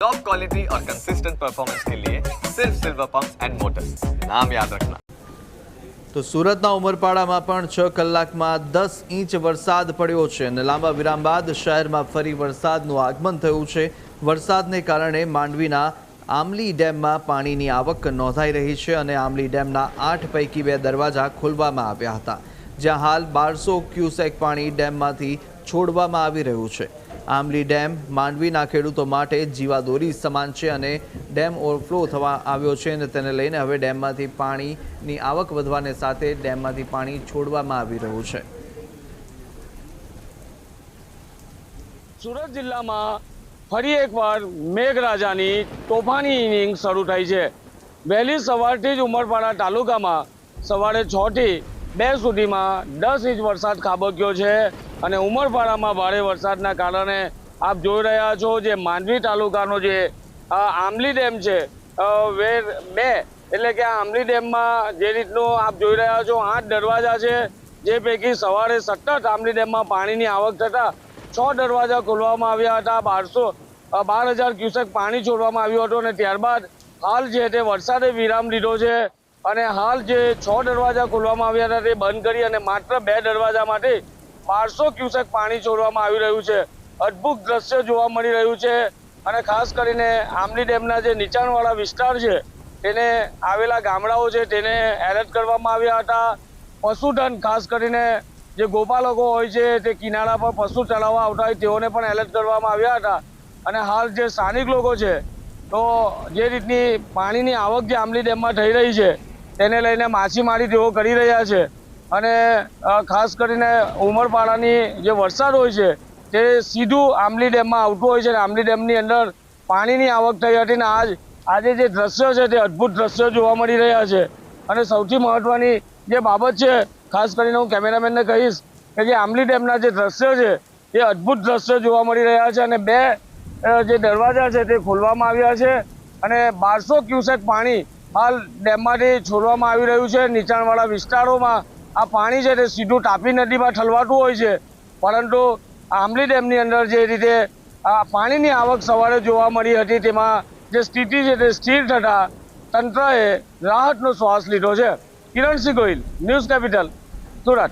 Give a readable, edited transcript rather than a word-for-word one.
Top quality और consistent performance के लिए सिर्फ सिल्वर पंप्स एंड मोटर्स, नाम याद रखना। તો સુરતના ઉમરપાડામાં પણ 6 કલાકમાં 10 ઇંચ વરસાદ પડ્યો છે અને લાંબા વિરામ બાદ શહેરમાં ફરી વરસાદનું આગમન થયું છે। વરસાદને કારણે માંડવીના આમલી ડેમમાં પાણીની આવક નોંધાઈ રહી છે અને આમલી ડેમના 8 પૈકી 2 દરવાજા ખોલવામાં આવ્યા હતા, જ્યાં હાલ 1200 ક્યુસેક પાણી ડેમમાંથી છોડવામાં આવી રહ્યું છે। આમલી ડેમ માંડવીના ખેડૂતો માટે જીવાદોરી સમાન છે અને ડેમ ઓવરફ્લો થવા આવ્યો છે અને તેને લઈને હવે ડેમમાંથી પાણીની આવક વધવાને સાથે ડેમમાંથી પાણી છોડવામાં આવી રહ્યું છે। સુરત જિલ્લામાં ફરી એકવાર મેઘરાજાની તોફાની ઇનિંગ શરૂ થઈ છે। વહેલી સવારથી જ ઉમરપાડા તાલુકામાં સવારે 6 થી 2 સુધીમાં 10 ઇંચ વરસાદ ખાબક્યો છે અને ઉમરપાડામાં ભારે વરસાદના કારણે આપ જોઈ રહ્યા છો જે માંડવી તાલુકાનો જે આમલી ડેમ છે વેર 2 એટલે કે આ આમલી ડેમમાં જે રીતનું આપ જોઈ રહ્યા છો 8 દરવાજા છે, જે પૈકી સવારે સતત આમલી ડેમમાં પાણીની આવક થતાં 6 દરવાજા ખોલવામાં આવ્યા હતા। 12,000 ક્યુસેક પાણી છોડવામાં આવ્યું હતું અને ત્યારબાદ હાલ જે તે વરસાદે વિરામ લીધો છે અને હાલ જે 6 દરવાજા ખોલવામાં આવ્યા હતા તે બંધ કરી અને માત્ર 2 દરવાજા માટે 1200 ક્યુસેક પાણી છોડવામાં આવી રહ્યું છે। અદ્ભુત દ્રશ્ય જોવા મળી રહ્યું છે અને ખાસ કરીને આમલી ડેમના જે નીચાણવાળા વિસ્તાર છે તેને આવેલા ગામડાઓ છે તેને એલર્ટ કરવામાં આવ્યા હતા। પશુધન ખાસ કરીને જે ગોપાલકો હોય છે તે કિનારા પર પશુ ચલાવવા આવતા હોય તેઓને પણ એલર્ટ કરવામાં આવ્યા હતા અને હાલ જે સ્થાનિક લોકો છે તો જે રીતની પાણીની આવક જે આમલી ડેમમાં થઈ રહી છે તેને લઈને માછીમારી તેઓ કરી રહ્યા છે અને ખાસ કરીને ઉમરપાડાની જે વરસાદ હોય છે તે સીધું આમલી ડેમમાં આવતું હોય છે અને આમલી ડેમની અંદર પાણીની આવક થઈ હતી અને આજે જે દ્રશ્યો છે તે અદ્ભુત દ્રશ્યો જોવા મળી રહ્યા છે। અને સૌથી મહત્વની જે બાબત છે ખાસ કરીને હું કેમેરામેનને કહીશ કે જે આમલી ડેમના જે દ્રશ્યો છે તે અદ્ભુત દ્રશ્યો જોવા મળી રહ્યા છે અને 2 જે દરવાજા છે તે ખોલવામાં આવ્યા છે અને 1200 ક્યુસેક પાણી હાલ ડેમમાંથી છોડવામાં આવી રહ્યું છે। નીચાણવાળા વિસ્તારોમાં આ પાણી છે તે સીધું તાપી નદીમાં ઠલવાતું હોય છે, પરંતુ આમલી ડેમની અંદર જે રીતે આ પાણીની આવક સવારે જોવા મળી હતી તેમાં જે સ્થિતિ છે તે સ્થિર થતાં તંત્રએ રાહતનો શ્વાસ લીધો છે। Kiransinh Gohil, news capital, Surat.